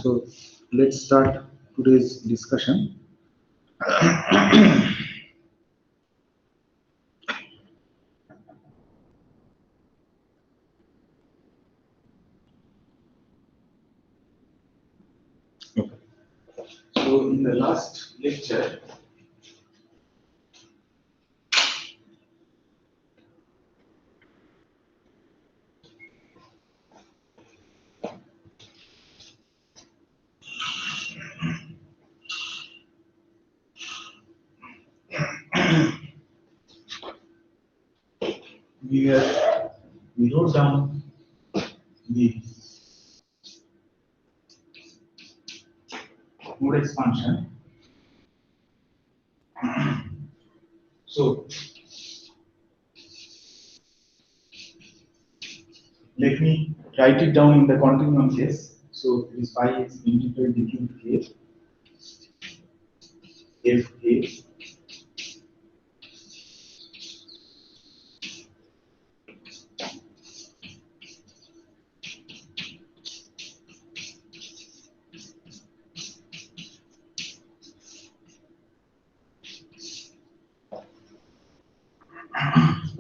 So let's start today's discussion. Okay. So in the last lecture, we wrote down the mode expansion. So let me write it down in the continuum case. So this phi is integral d cubed k f k.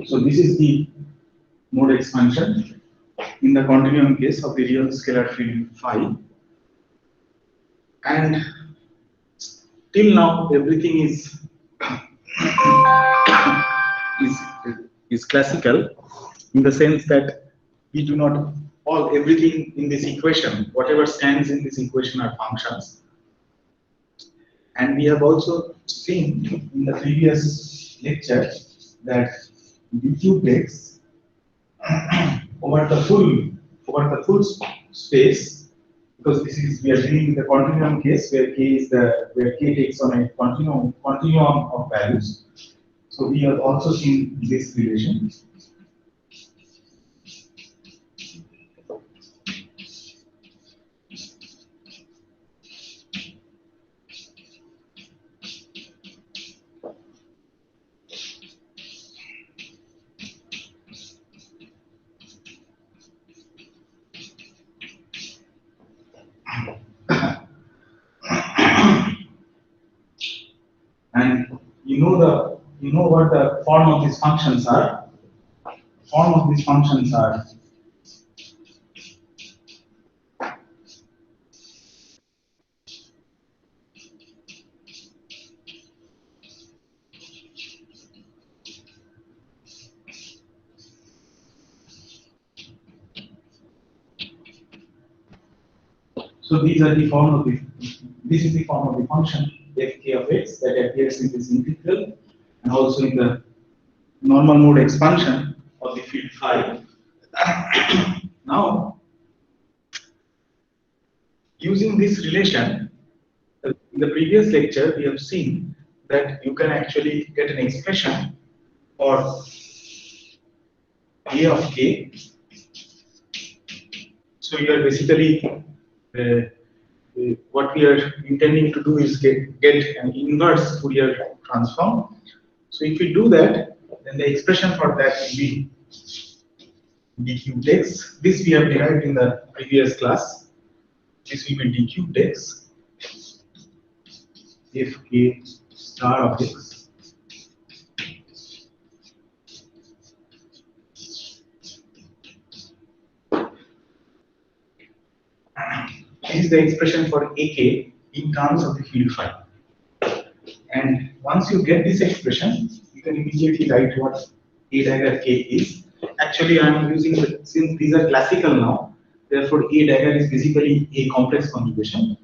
So this is the mode expansion in the continuum case of the real scalar field phi. And till now everything is is classical in the sense that we do not everything in this equation, whatever stands in this equation are functions. And we have also seen in the previous lecture that d cubed x over the full space, because this is we are dealing with the continuum case where k takes on a continuum of values. So we have also seen this relation. And you know what the form of these functions are. Form of these functions are so these are the form of the this is the form of the function fk of x that appears in this integral and also in the normal mode expansion of the field phi. Now, using this relation, in the previous lecture, we have seen that you can actually get an expression for a of k. So you are basically what we are intending to do is get an inverse Fourier transform. So if we do that, then the expression for that will be d cubed x. This we have derived in the previous class. This will be d cubed x if k star of x is the expression for ak in terms of the field phi. And once you get this expression, you can immediately write what a dagger k is. Actually, I am using since these are classical now, therefore a dagger is basically a complex conjugation.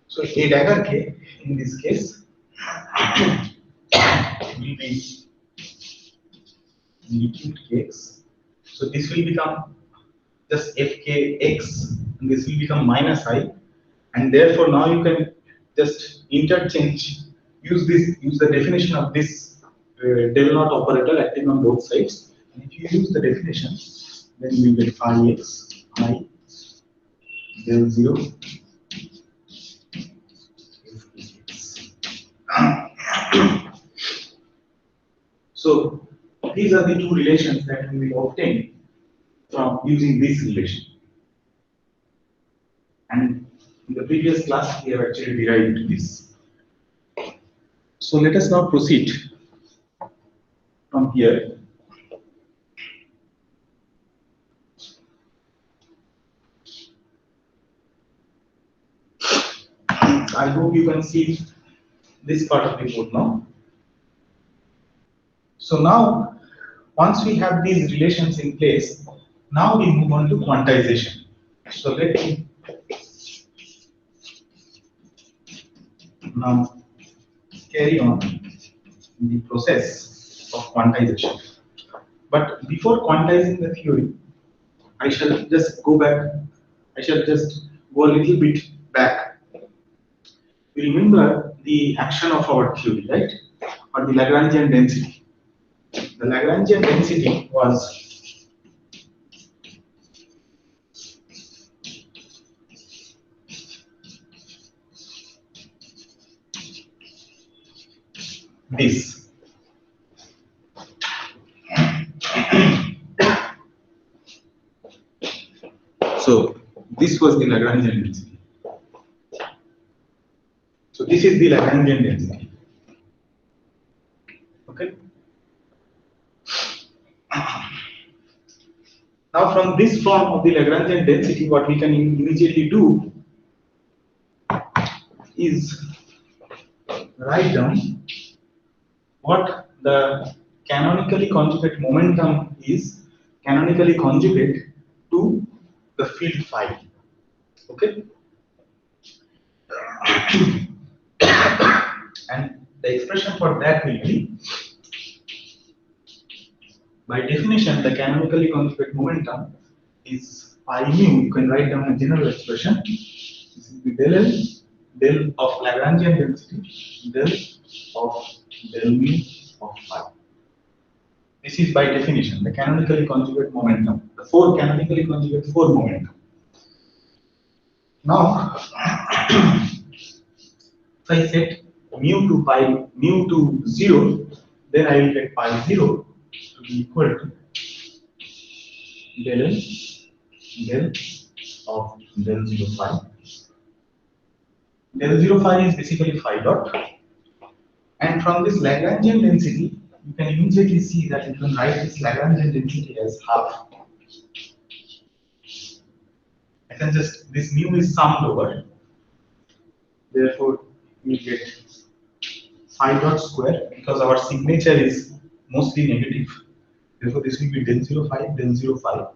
So a dagger k in this case will be d cubed x. So this will become just fkx, and this will become minus I, and therefore now you can just interchange, use the definition of this del not operator acting on both sides. And if you use the definition, then you get phi x I del 0 So these are the two relations that we will obtain from using this relation. And In the previous class, we have actually derived this. So let us now proceed from here. I hope you can see this part of the code now. So now, once we have these relations in place, now we move on to quantization. So let me now carry on the process of quantization. But before quantizing the theory, I shall just go back. I shall just go a little bit back. We remember the action of our theory, right? Or the Lagrangian density. The Lagrangian density was this. So this was the Lagrangian density. So this is the Lagrangian density. Okay. Now from this form of the Lagrangian density, what we can immediately do is write down what the canonically conjugate momentum is, canonically conjugate to the field phi. Okay. And the expression for that will be, by definition, the canonically conjugate momentum is phi mu. You can write down a general expression. This is the del L, del of Lagrangian density, del of del mu of phi. This is by definition the canonically conjugate momentum, the four canonically conjugate four momentum. Now, if I set mu to 0, then I will get pi 0 to be equal to del L, del of del 0 phi. Del 0 phi is basically phi dot. And from this Lagrangian density, you can immediately see that you can write this Lagrangian density as half. I can just, this mu is summed over. Therefore, you get phi dot square, because our signature is mostly negative. Therefore, this will be del 0 phi, del 0 phi.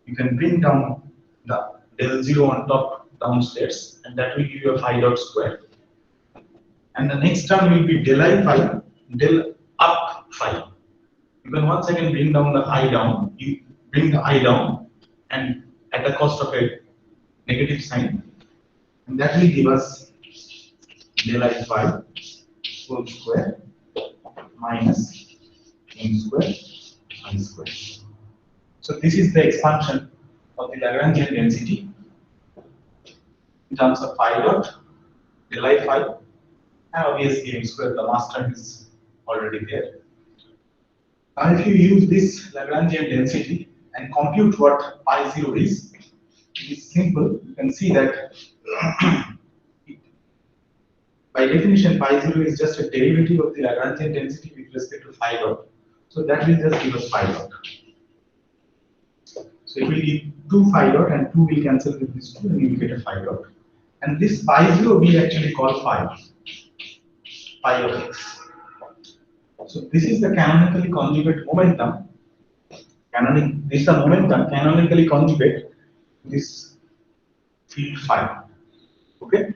You can bring down the del 0 on top downstairs, and that will give you a phi dot square. And the next term will be del I phi, del up phi. You can once again bring down the I down. You bring the I down, and at the cost of a negative sign, and that will give us del I phi whole square minus m square I square. So this is the expansion of the Lagrangian density in terms of phi dot, del I phi, and obviously m square. The mass term is already there. Now, if you use this Lagrangian density and compute what pi 0 is, it is simple. You can see that by definition, pi 0 is just a derivative of the Lagrangian density with respect to phi dot. So that will just give us phi dot. So it will be 2 phi dot, and 2 will cancel with this 2, and you will get a phi dot. And this pi 0 we actually call phi of x. So this is the canonically conjugate momentum. This is the momentum canonically conjugate to this field phi. Okay?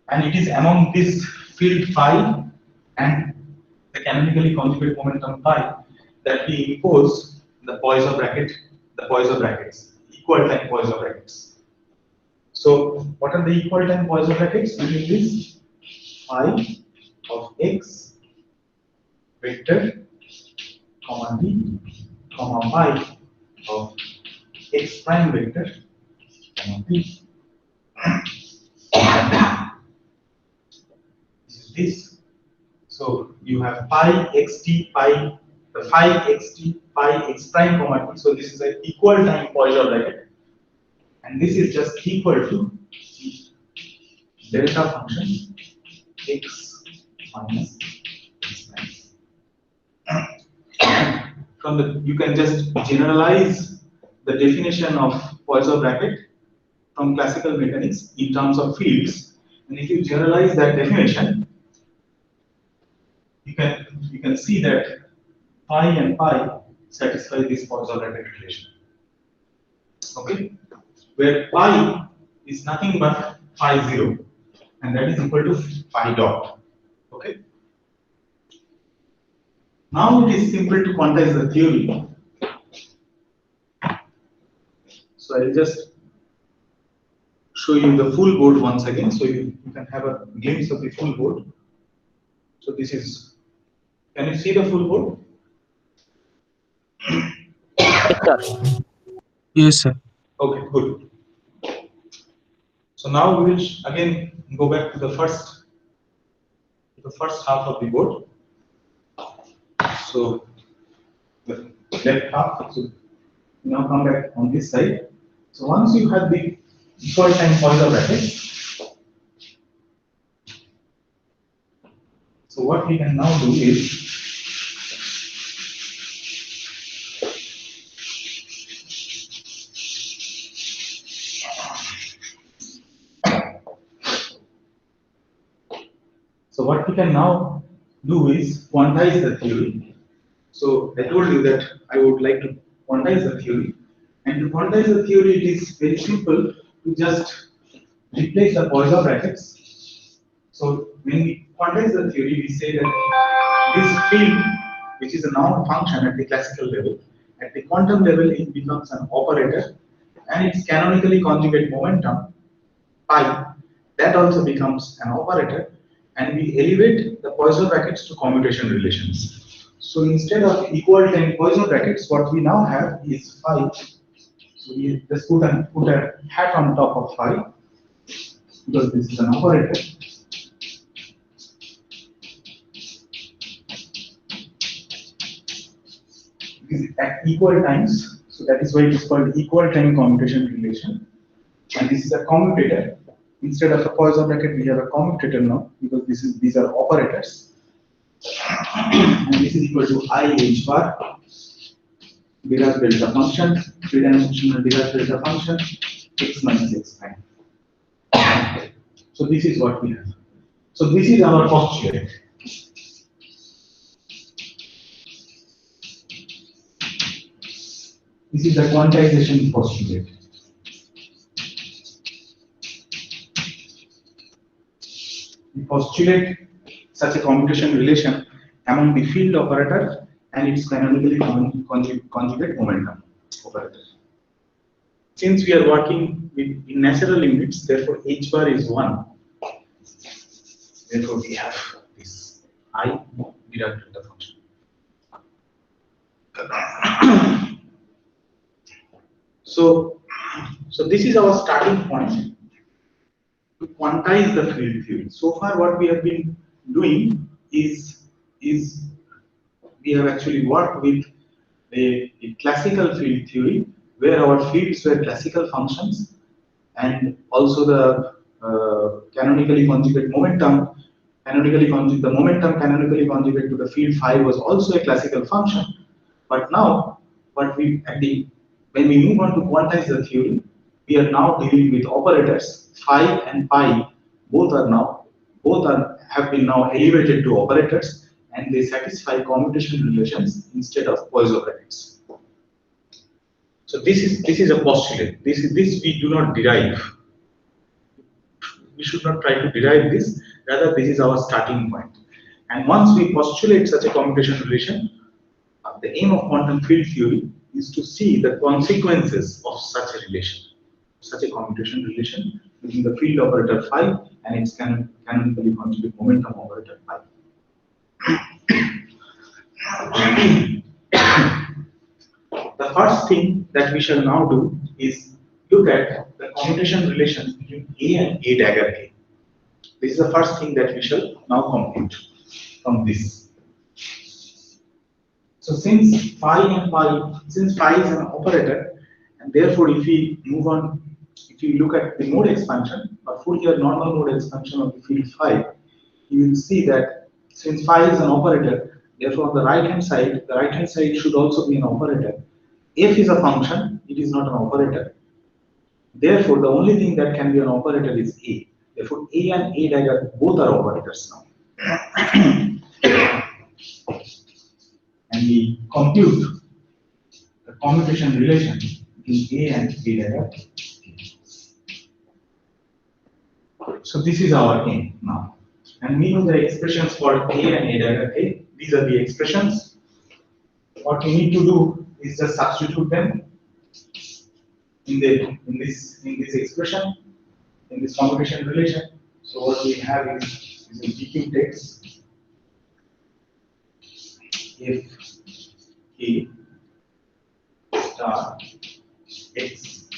And it is among this field phi and the canonically conjugate momentum phi that we impose the Poisson bracket, equal time Poisson brackets. So what are the equal time Poisson brackets? Between this phi of x vector comma b comma phi of x prime vector comma b. This. So you have pi xt pi, the phi xt pi x prime comma t. So this is an equal time Poisson bracket, and this is just equal to delta function x minus x prime. From the, you can just generalize the definition of Poisson bracket from classical mechanics in terms of fields, and if you generalize that definition, you can see that phi and pi satisfy this Poisson bracket relation. Okay, where pi is nothing but phi 0, and that is equal to phi dot. Okay. Now it is simple to quantize the theory. So I will just show you the full board once again, so you can have a glimpse of the full board. So this is, can you see the full board? Yes, sir. Okay, good. So now we will again go back to the first half of the board. So the left half. So now come back on this side. So once you have the equal time Poisson bracket, so what we can now do is quantize the theory. So I told you that I would like to quantize the theory, and to quantize the theory, it is very simple to just replace the Poisson brackets. So when we quantize the theory, we say that this field, which is a noun function at the classical level, at the quantum level, it becomes an operator, and its canonically conjugate momentum, pi, that also becomes an operator, and we elevate the Poisson brackets to commutation relations. So instead of equal time Poisson brackets, what we now have is phi. So we just put a hat on top of phi, because this is an operator. Is at equal times, so that is why it is called equal time commutation relation. And this is a commutator. Instead of a Poisson bracket, we have a commutator now, because these are operators. And this is equal to I h bar, Dirac delta function, three-dimensional Dirac delta function, x minus x prime. So this is what we have. So this is our postulate. This is the quantization postulate. We postulate such a commutation relation among the field operator and its canonically conjugate momentum operator. Since we are working with in natural limits, therefore h bar is 1. Therefore we have this I Dirac delta function. So this is our starting point to quantize the field theory. So far, what we have been doing is we have actually worked with a classical field theory where our fields were classical functions, and also the canonically conjugate momentum, the momentum canonically conjugate to the field phi was also a classical function. But now, when we move on to quantize the theory, we are now dealing with operators. Phi and pi have been now elevated to operators, and they satisfy commutation relations instead of Poisson brackets. So this is a postulate. This we do not derive. We should not try to derive this. Rather, this is our starting point. And once we postulate such a commutation relation, the aim of quantum field theory is to see the consequences of such a relation, such a commutation relation between the field operator phi and its canonically conjugate momentum operator phi. The first thing that we shall now do is look at the commutation relations between A and A dagger A. This is the first thing that we shall now compute from this. So since phi is an operator, and therefore if we move on if you look at the mode expansion or Fourier normal mode expansion of the field phi, you will see that since phi is an operator, therefore on the right hand side should also be an operator. F is a function, it is not an operator. Therefore, the only thing that can be an operator is A. Therefore, A and A dagger both are operators now. And we compute the commutation relation between A and A dagger. So this is our aim now. And we know the expressions for A and A dagger K. These are the expressions. What we need to do is just substitute them in this expression, in this commutation relation. So what we have is a dq text if K star x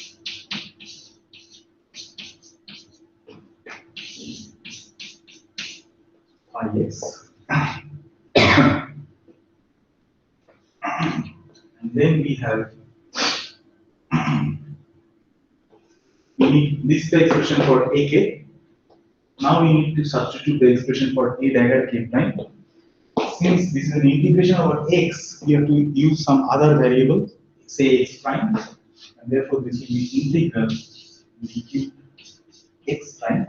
phi x. And then we have this is the expression for AK. Now we need to substitute the expression for A dagger K prime. Since this is an integration over x, we have to use some other variable, say x prime, and therefore this will be integral dq x prime.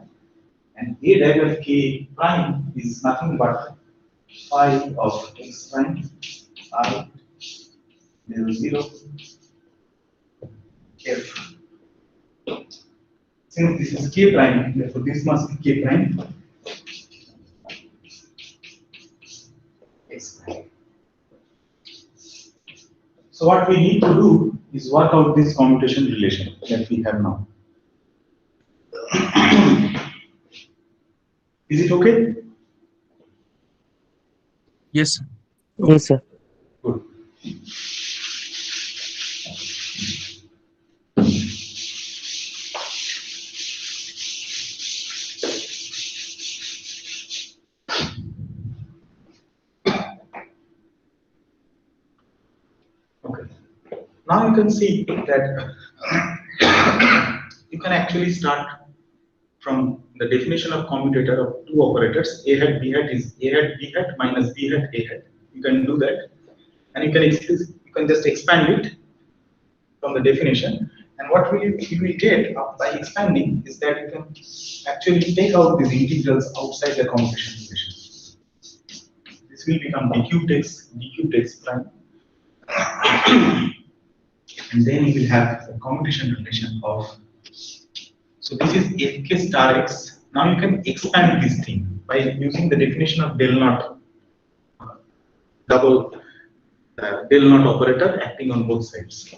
And A dagger K prime is nothing but phi of x prime I del 0 f. Since this is K prime, therefore this must be K prime x prime. So what we need to do is work out this commutation relation that we have now. Is it okay? Yes. Yes, sir. Good. Okay. Now you can see that you can actually start from the definition of commutator of two operators. A hat B hat is A hat B hat minus B hat A hat. You can do that, and you can just expand it from the definition. And what you will get by expanding is that you can actually take out these integrals outside the commutation relation. This will become dq text prime. And then you will have a commutation relation of, so this is fk star x. Now you can expand this thing by using the definition of del naught del naught operator acting on both sides.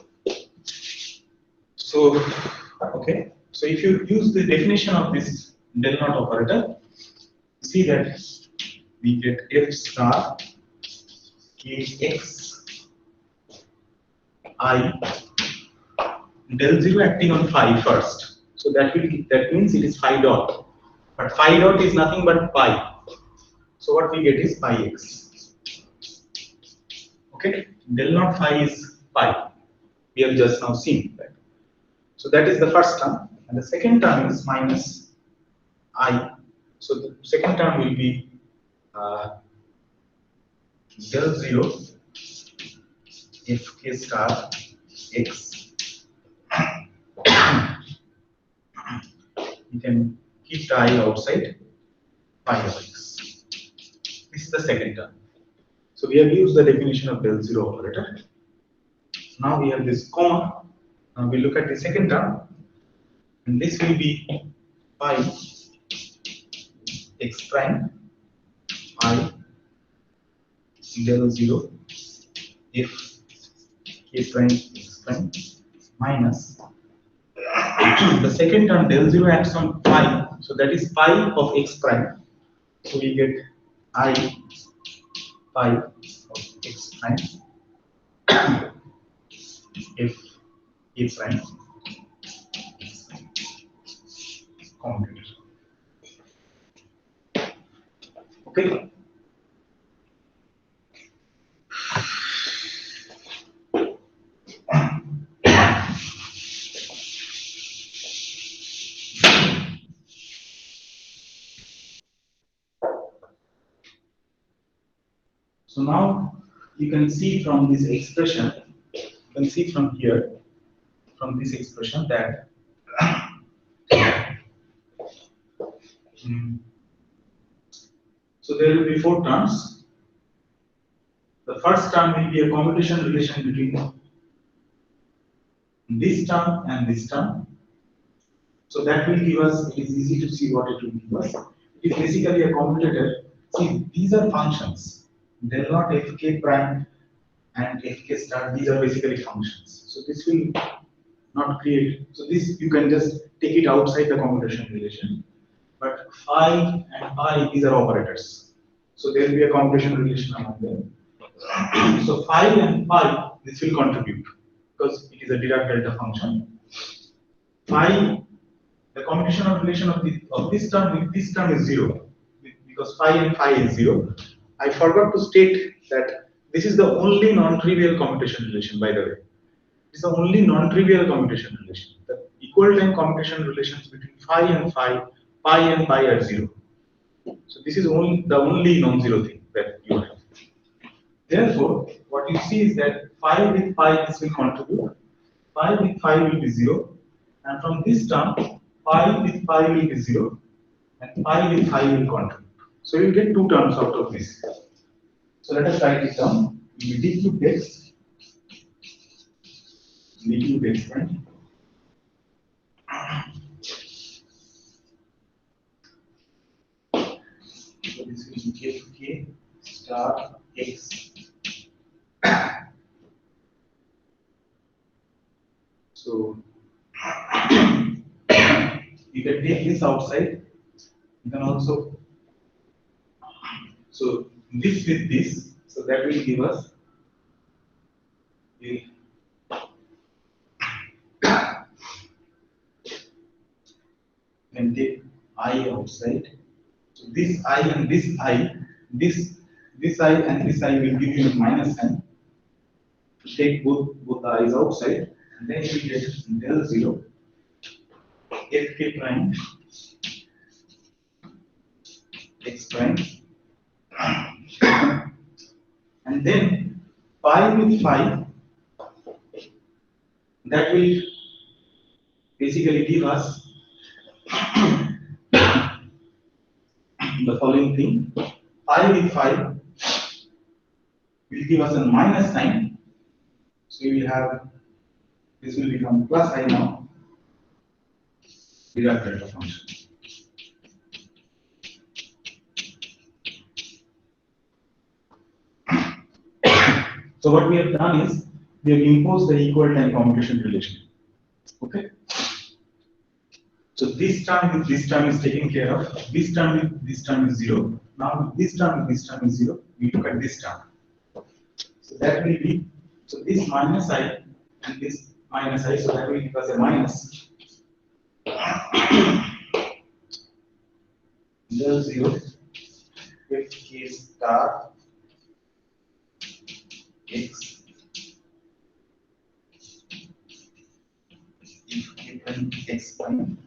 So, okay, so if you use the definition of this del naught operator, see that we get f star kx I del 0 acting on phi first. So that means it is phi dot. But phi dot is nothing but pi. So what we get is pi x. Okay, del naught phi is pi. We have just now seen that. So that is the first term, and the second term is minus I. So the second term will be del 0 f k star x. You can keep the I outside pi of x. This is the second term. So we have used the definition of del 0 operator. Now we have this comma. Now we look at the second term, and this will be pi x prime I del 0 if k prime x prime minus the second term del 0 acts on pi, so that is pi of x prime. So we get I pi of x prime if k prime commutator. Okay. So now you can see from this expression, you can see from here, from this expression that so there will be 4 terms. The first term will be a commutation relation between this term and this term. So that will give us, it is easy to see what it will give us. It is basically a commutator. See, these are functions. Del naught fk prime and fk star, these are basically functions. So this will not create, so this you can just take it outside the commutation relation. But phi and pi, these are operators. So there will be a commutation relation among them. So phi and pi, this will contribute because it is a Dirac delta function. Phi, the combinational relation of this term with this term is 0 because phi and phi is 0. I forgot to state that this is the only non-trivial commutation relation, by the way. It's the only non-trivial commutation relation. The equal time commutation relations between phi and phi, pi and pi are 0. So this is the only non-zero thing that you have. Therefore, what you see is that phi with pi this will contribute, phi with phi will be 0, and from this term, phi with pi will be 0, and pi with phi will contribute. So you get 2 terms out of this. So let us write it down. It will be d cubed x, d cubed x prime. So this will be fk star x. So you can take this outside. You can also, so this with this, so that will give us the can take I outside. So this I and this I, this I and this I will give you a minus sign. Take both the i's outside, and then you get del 0 fk prime x prime, and then phi with phi, that will basically give us the following thing. Phi with phi will give us a minus sign. So you will have, this will become plus I now, Dirac delta function. So what we have done is, we have imposed the equal time commutation relation. Okay? So this term with this term is taken care of. This term with this term is 0. Now this term with this term is 0. We look at this term. So that will be, so this minus I and this minus I, so that will give us a minus del 0 with k star x if k prime x prime,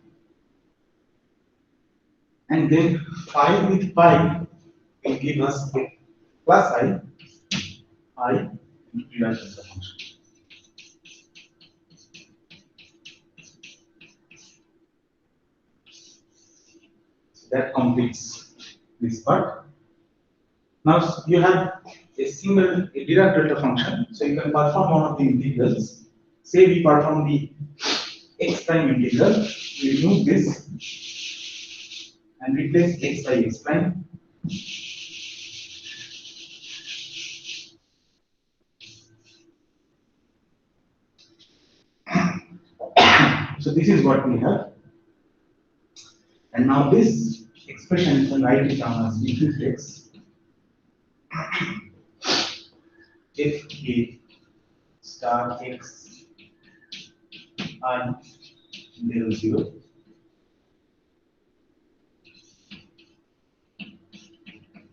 and then phi with pi will give us plus I into Dirac delta function. That completes this part. Now you have a single Dirac delta function, so you can perform one of the integrals. Say we perform the x prime integral, we remove this and replace x by x prime. So this is what we have. And now this expression, you can write it down as d cubed x fk star x I del 0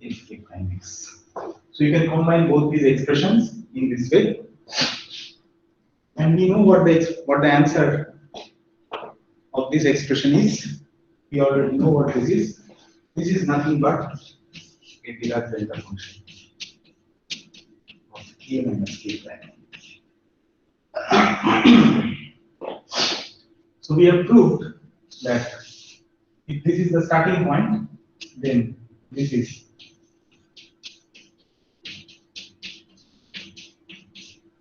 fk prime x. So you can combine both these expressions in this way, and we know what the answer of this expression is. We already know what this is. This is nothing but a Dirac delta function. k minus k prime. So we have proved that if this is the starting point, then this is.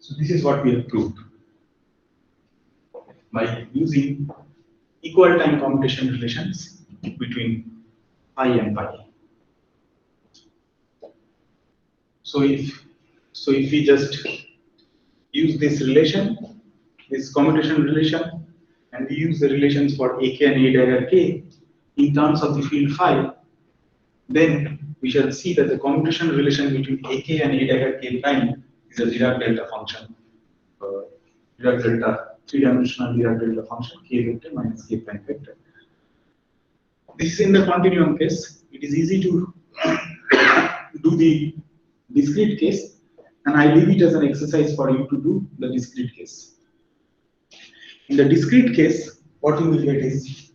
So this is what we have proved by using equal time commutation relations between phi and pi. So if we just use this relation, this commutation relation, and we use the relations for ak and a dagger k in terms of the field phi, then we shall see that the commutation relation between ak and a dagger k prime is a Dirac delta function, Dirac delta, three-dimensional Dirac delta function k vector minus k prime vector. This is in the continuum case. It is easy to do the discrete case, and I leave it as an exercise for you to do the discrete case. In the discrete case, what you will get is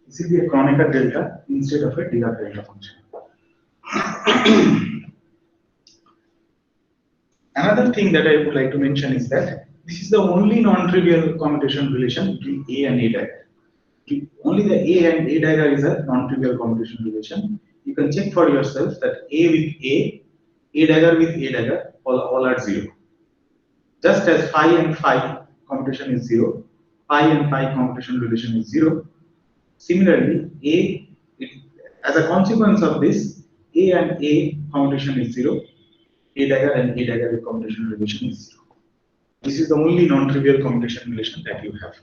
this will be a Kronecker delta instead of a Dirac delta function. Another thing that I would like to mention is that this is the only non-trivial commutation relation between A and A dagger. Only the A and A dagger is a non-trivial commutation relation. You can check for yourself that A with A dagger with A dagger, all are 0. Just as phi and phi commutation is 0, pi and pi commutation relation is 0. Similarly, as a consequence of this, A and A commutation is 0. A dagger and A dagger commutation relation is 0. This is the only non-trivial commutation relation that you have.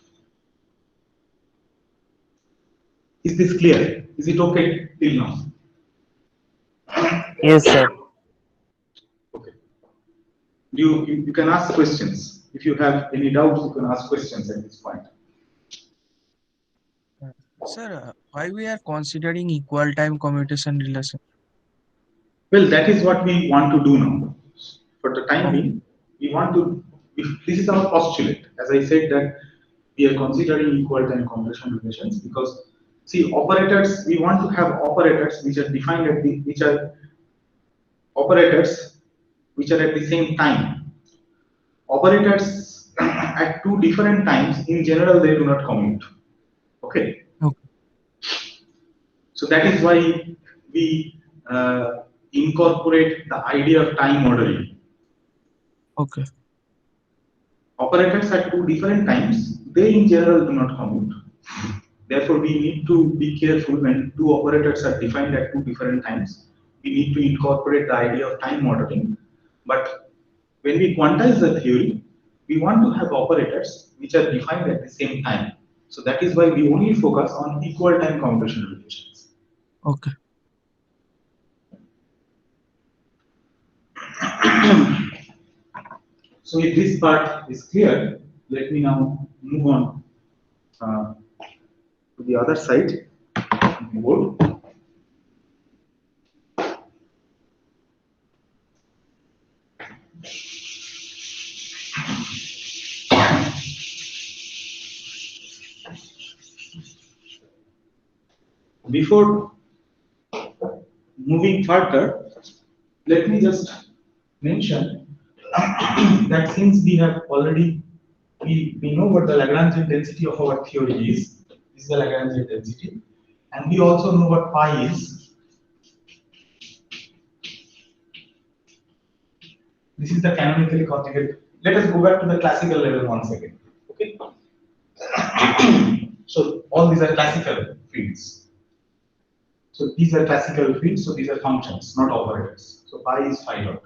Is this clear? Is it okay till now? Yes, sir. Okay. You can ask questions. If you have any doubts, you can ask questions at this point. Sir, why we are considering equal time commutation relation? Well, that is what we want to do now. For the time being, we want to. This is our postulate. As I said, that we are considering equal time commutation relations because, see, operators. We want to have operators which are defined at the which are at the same time. Operators at two different times, in general, they do not commute. Okay. Okay. So that is why we incorporate the idea of time modeling. Okay. Operators at two different times, they in general do not commute. Therefore, we need to be careful when two operators are defined at two different times. We need to incorporate the idea of time modeling. But when we quantize the theory, we want to have operators which are defined at the same time. So that is why we only focus on equal time commutation relations. Okay. So if this part is clear, let me now move on to the other side of the board. Before moving further, let me just mention that since we have already we know what the Lagrangian density of our theory is. This is the Lagrangian density, and we also know what pi is. This is the canonically conjugate. Let us go back to the classical level once again. Okay. So all these are classical fields. So these are classical fields. So these are functions, not operators. So pi is phi dot.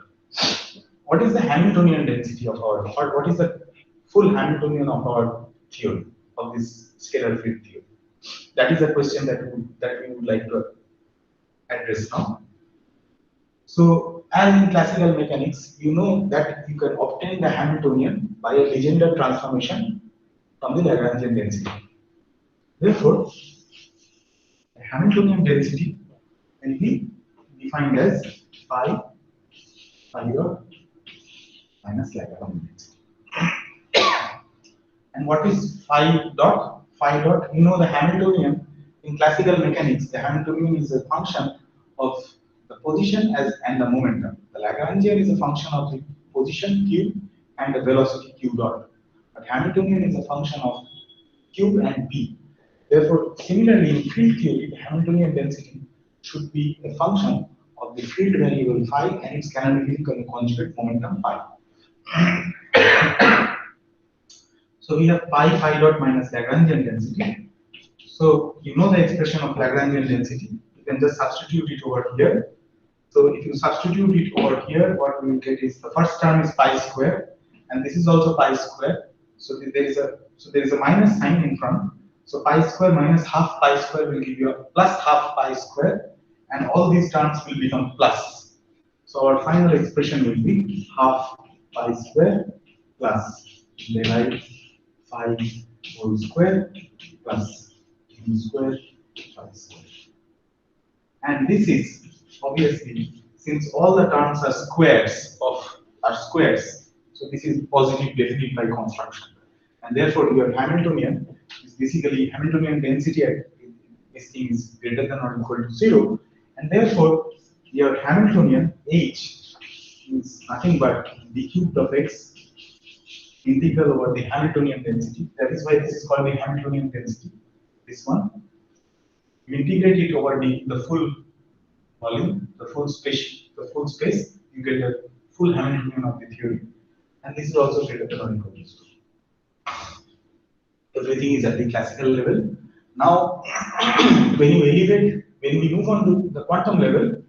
What is the Hamiltonian density of our, or what is the full Hamiltonian of our theory, of this scalar field theory? That is a question that we would like to address now. So, as in classical mechanics, you know that you can obtain the Hamiltonian by a Legendre transformation from the Lagrangian density. Therefore, the Hamiltonian density will be defined as phi dot minus Lagrangian density. And what is phi dot? Phi dot, you know the Hamiltonian in classical mechanics, the Hamiltonian is a function of the position as and the momentum. The Lagrangian is a function of the position q and the velocity q dot. But Hamiltonian is a function of q and p. Therefore, similarly in field theory, the Hamiltonian density should be a function of the field variable phi and its canonically conjugate momentum phi. So we have phi dot minus Lagrangian density. So you know the expression of Lagrangian density. You can just substitute it over here. So if you substitute it over here, what we will get is the first term is pi square, and this is also pi square. So there is a minus sign in front. So pi square minus half pi square will give you a plus half pi square, and all these terms will become plus. So our final expression will be half pi square plus derive phi whole square plus m square pi square. And this is obviously, since all the terms are squares, so this is positive definite by construction. And therefore your Hamiltonian is basically Hamiltonian density at this thing is greater than or equal to 0. And therefore your Hamiltonian H is nothing but d cubed of x integral over the Hamiltonian density. That is why this is called the Hamiltonian density. This one. You integrate it over the full volume, the full space, you get a full Hamiltonian of the theory. And this is also greater than or equal to 0. Everything is at the classical level. Now, when we move on to the quantum level,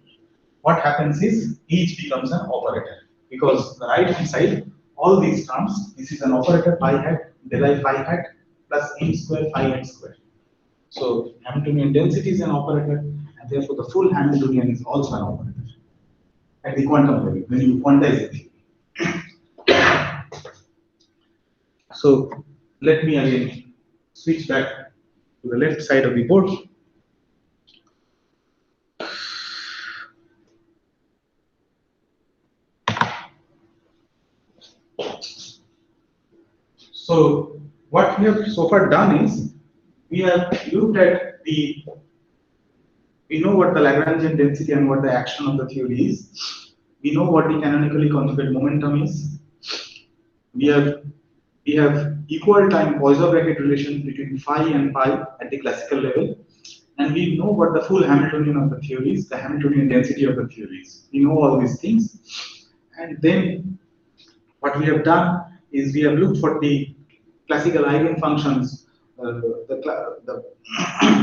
what happens is H becomes an operator. Because the right hand side, all these terms, this is an operator phi hat, derive phi hat, plus m square phi hat square. So Hamiltonian density is an operator, and therefore the full Hamiltonian is also an operator at the quantum level when you quantize the theory. So let me again switch back to the left side of the board. So what we have so far done is we have looked at we know what the Lagrangian density and what the action of the theory is. We know what the canonically conjugate momentum is. We have equal time Poisson bracket relations between phi and pi at the classical level. And we know what the full Hamiltonian of the theory is, the Hamiltonian density of the theory is. We know all these things. And then what we have done is we have looked for the classical eigenfunctions, the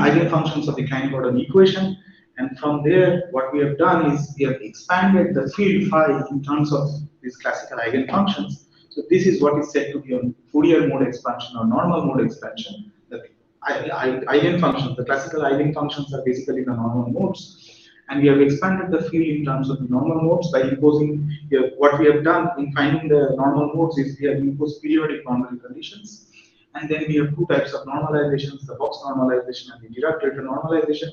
eigenfunctions of the Klein-Gordon equation. And from there, what we have done is we have expanded the field phi in terms of these classical eigenfunctions. So this is what is said to be a Fourier mode expansion or normal mode expansion. The eigenfunctions, the classical eigenfunctions are basically the normal modes. And we have expanded the field in terms of the normal modes by imposing, what we have done in finding the normal modes is we have imposed periodic boundary conditions. And then we have two types of normalizations, the box normalization and the Dirac-Delta normalization.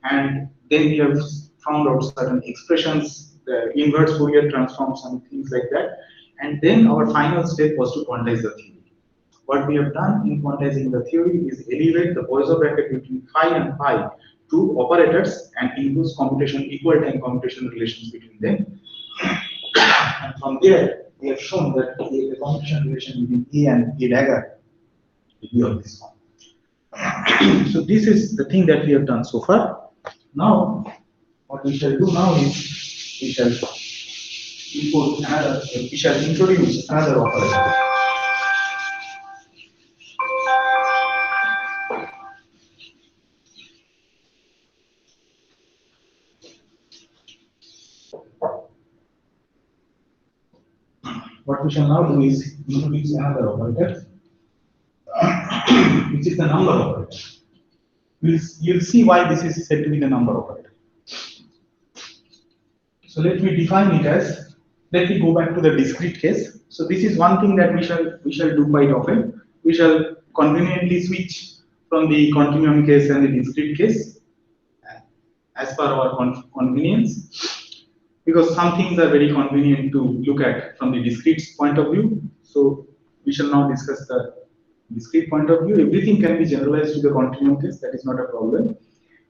And then we have found out certain expressions, the inverse Fourier transforms and things like that. And then our final step was to quantize the theory. What we have done in quantizing the theory is elevate the Poisson bracket between phi and pi to operators and impose equal time computation relations between them. And from there, we have shown that the computation relation between A and A dagger will be of this form. So this is the thing that we have done so far. Now, what we shall do now is we shall introduce another operator. What we shall now do is introduce another operator, which is the number operator. You'll see why this is said to be the number operator. So let me define it as, let me go back to the discrete case. So this is one thing that we shall do quite often. We shall conveniently switch from the continuum case and the discrete case as per our convenience, because some things are very convenient to look at from the discrete point of view. So we shall now discuss the discrete point of view, everything can be generalized to the continuum case. That is not a problem.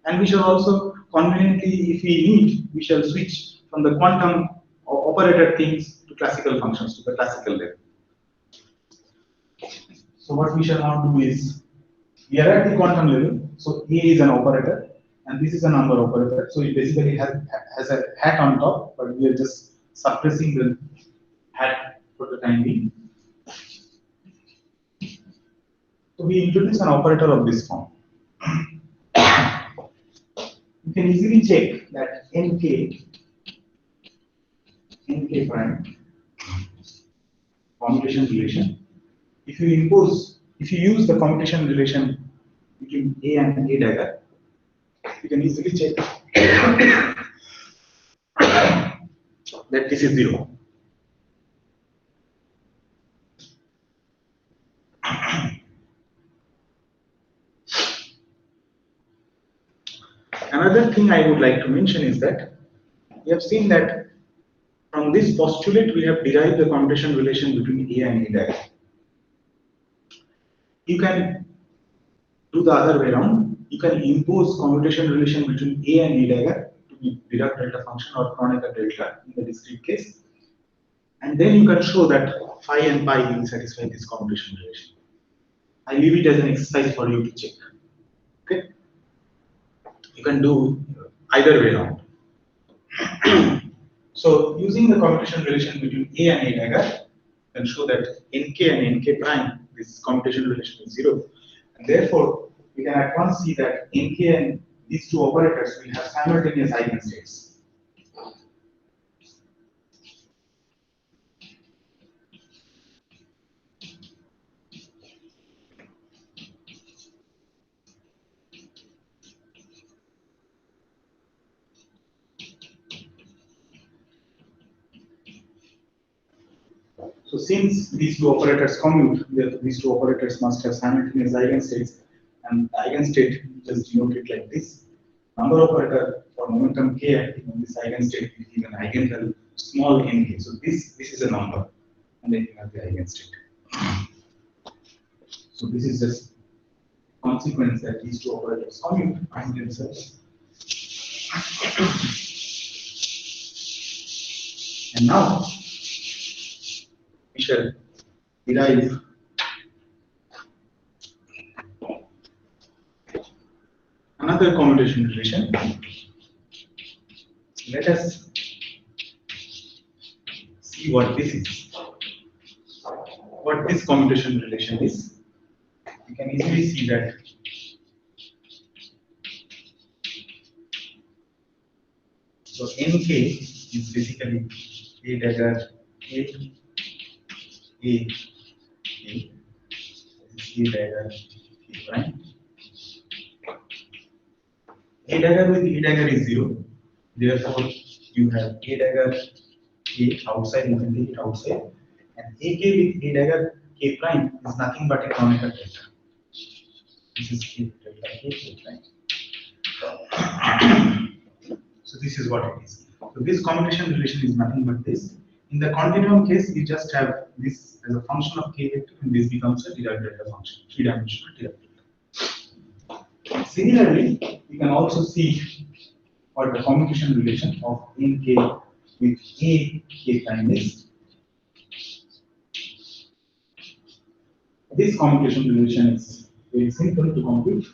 And we shall also conveniently, if we need, we shall switch from the quantum operator things to classical functions, to the classical level. So what we shall now do is, we are at the quantum level, so A is an operator, and this is a number operator, so it basically has a hat on top, but we are just suppressing the hat for the time being. So we introduce an operator of this form. You can easily check that nk prime commutation relation. If you use the commutation relation between A and A dagger, you can easily check that this is 0. Another thing I would like to mention is that we have seen that from this postulate we have derived the commutation relation between A and A dagger. You can do the other way around. You can impose commutation relation between A and A dagger to be Dirac delta function or Kronecker delta in the discrete case. And then you can show that phi and pi will satisfy this commutation relation. I leave it as an exercise for you to check. Okay? You can do either way around. So using the commutation relation between A and A dagger, you can show that nk and nk prime, this commutation relation is 0. And therefore, we can at once see that nk and these two operators will have simultaneous eigenstates. So since these two operators commute, these two operators must have simultaneous eigenstates, and the eigenstate just denoted like this. Number operator for momentum k acting on this eigenstate will give an eigenvalue small nk. So this is a number, and then you have the eigenstate. So this is just consequence that these two operators commute among themselves. And now we shall derive another commutation relation. Let us see what this is. What this commutation relation is. You can easily see that so nk is basically A dagger A dagger A prime. A dagger with A dagger is 0. Therefore, you have A dagger A outside, you can take it outside. And AK with A dagger K prime is nothing but a Kronecker delta. This is K delta K prime. So this is what it is. So this commutation relation is nothing but this. In the continuum case, you just have this as a function of K vector, and this becomes a Dirac delta function, three-dimensional Dirac delta. Similarly, you can also see what the commutation relation of nk with A K prime is. This commutation relation is very simple to compute.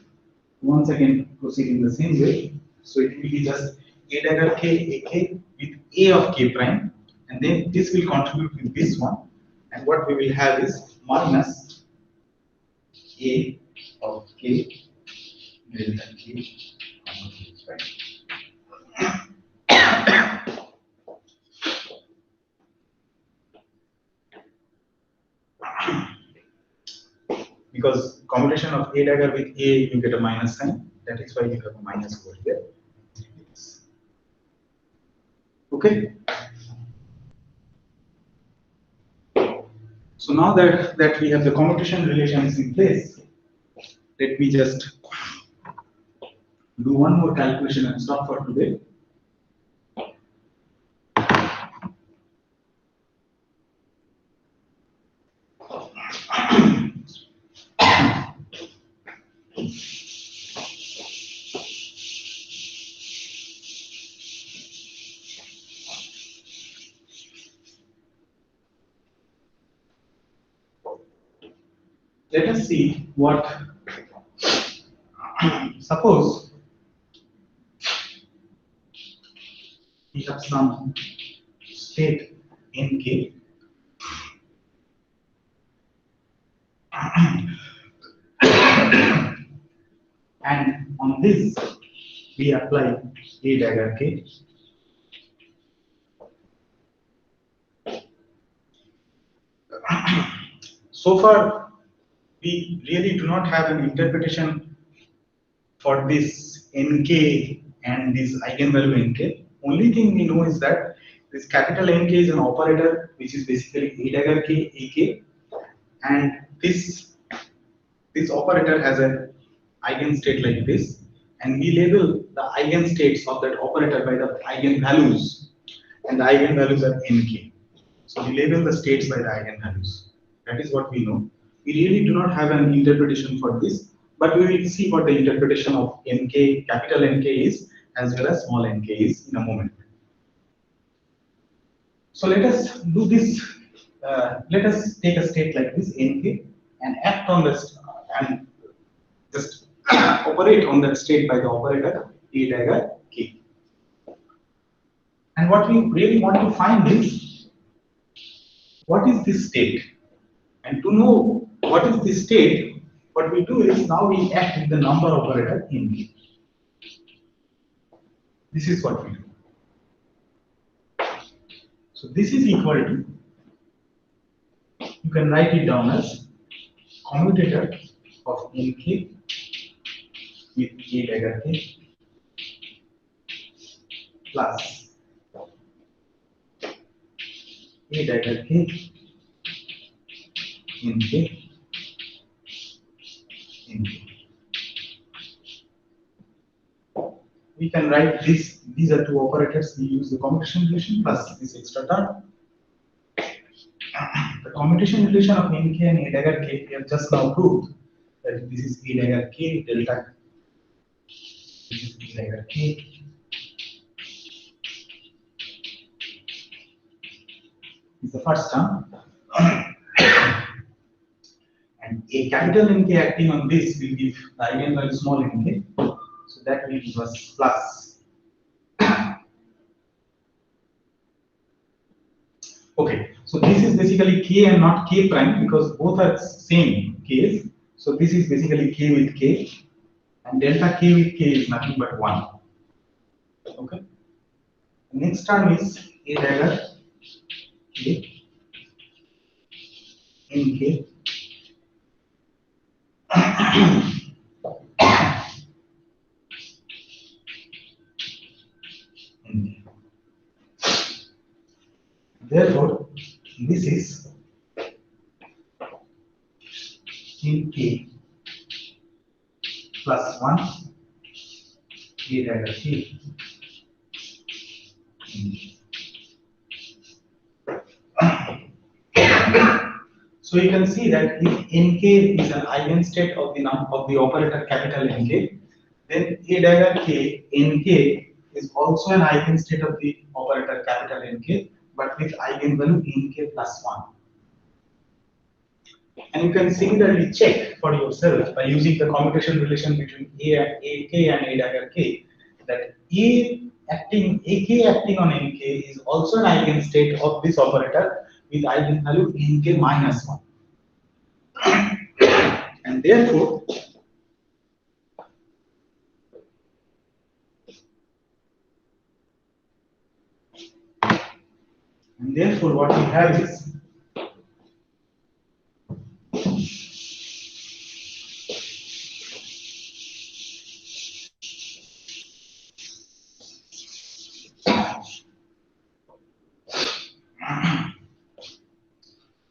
Once again, proceed in the same way. So it will be just A dagger K AK with A of K prime, and then this will contribute with this one. And what we will have is minus A of K delta K prime. Because combination of A dagger with A, you get a minus sign. That is why you have a minus over here. Okay. So now that we have the commutation relations in place, let me just do one more calculation and stop for today. let us see what, suppose we have some state nk, and on this we apply a dagger k. So far, we really do not have an interpretation for this nk and this eigenvalue nk. Only thing we know is that this capital Nk is an operator which is basically a dagger k, ak, and this operator has an eigenstate like this, and we label the eigenstates of that operator by the eigenvalues, and the eigenvalues are nk. So we label the states by the eigenvalues. That is what we know. We really do not have an interpretation for this, but we will see what the interpretation of nk, capital Nk is, as well as small nk is in a moment. So let us do this. Let us take a state like this nk and act on this and just operate on that state by the operator a dagger k. And what we really want to find is what is this state? And to know what is this state, what we do is now we act with the number operator nk. This is what we do. So this is equal to, you can write it down as commutator of nk with a dagger k plus a dagger k nk nk. We can write this, these are two operators, we use the commutation relation plus this extra term. The commutation relation of nk and a dagger k, we have just now proved that this is a dagger k delta, this is a dagger k, is the first term. And a capital Nk acting on this will give the eigenvalue small nk, so that will give us plus. Okay, so this is basically k and not k prime because both are same k's. So this is basically k with k, and delta k with k is nothing but 1. Okay. Next term is a dagger k nk Therefore, this is nk plus 1 a dagger k. So you can see that if nk is an eigenstate of the operator capital Nk, then a dagger k nk is also an eigenstate of the operator capital Nk, but with eigenvalue nk plus 1. And you can similarly check for yourself by using the commutation relation between ak and a dagger k that ak acting on nk is also an eigenstate of this operator with eigenvalue nk minus 1. And therefore, what we have is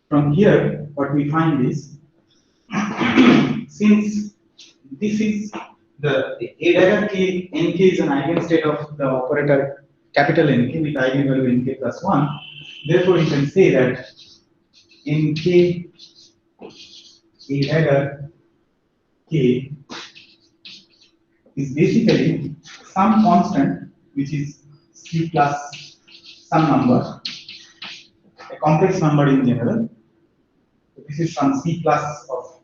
from here, what we find is since this is the a dagger k nk is an eigenstate of the operator capital Nk with eigenvalue nk plus 1, therefore you can say that nk a dagger k is basically some constant which is c plus some number, a complex number in general. So this is some c plus of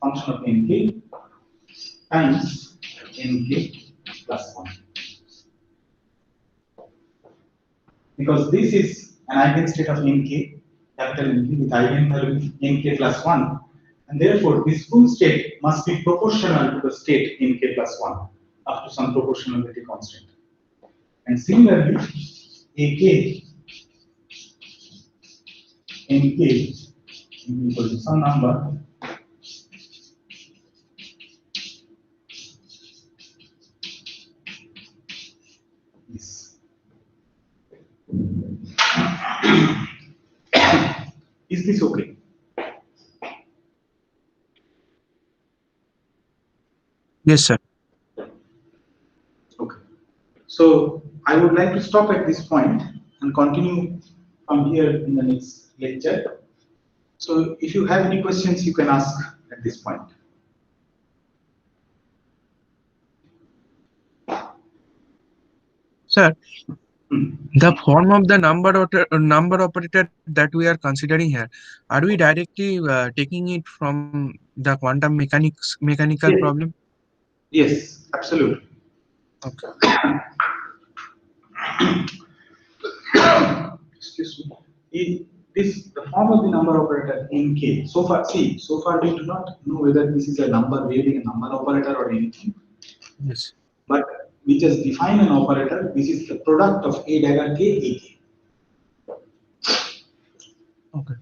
function of nk times nk plus 1. Because this is an eigenstate of nk, capital Nk, with eigenvalue nk plus 1, and therefore this full state must be proportional to the state nk plus 1 up to some proportionality constant. And similarly, ak nk equal to some number is. Is this okay? Yes, sir. Okay. So I would like to stop at this point and continue from here in the next lecture. So if you have any questions, you can ask at this point. Sir, the form of the number operator that we are considering here, are we directly taking it from the quantum mechanical Yes. problem? Yes, absolutely. Okay. Excuse me. The form of the number operator nk. So far we do not know whether this is a number really a number operator or anything. Yes. But we just define an operator which is the product of a dagger k ak. Okay.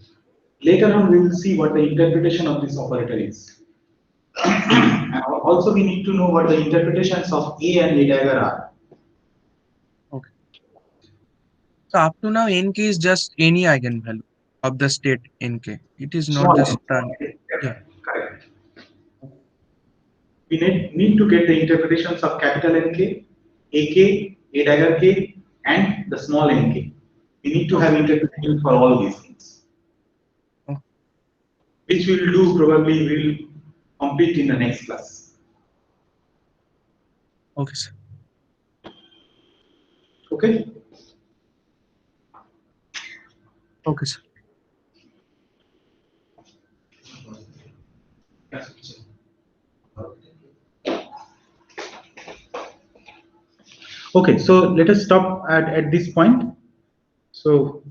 Later on we will see what the interpretation of this operator is. And also we need to know what the interpretations of a and a dagger are. Okay. So up to now, nk is just any eigenvalue of the state nk. It is not Small just n. yeah. Correct. We need to get the interpretations of capital NK, AK, A dagger K, and the small nk. We need to have interpretation for all these things. Oh. Which we will do probably will complete in the next class. Okay, sir. Okay? Okay, sir. Okay, so let us stop at this point. So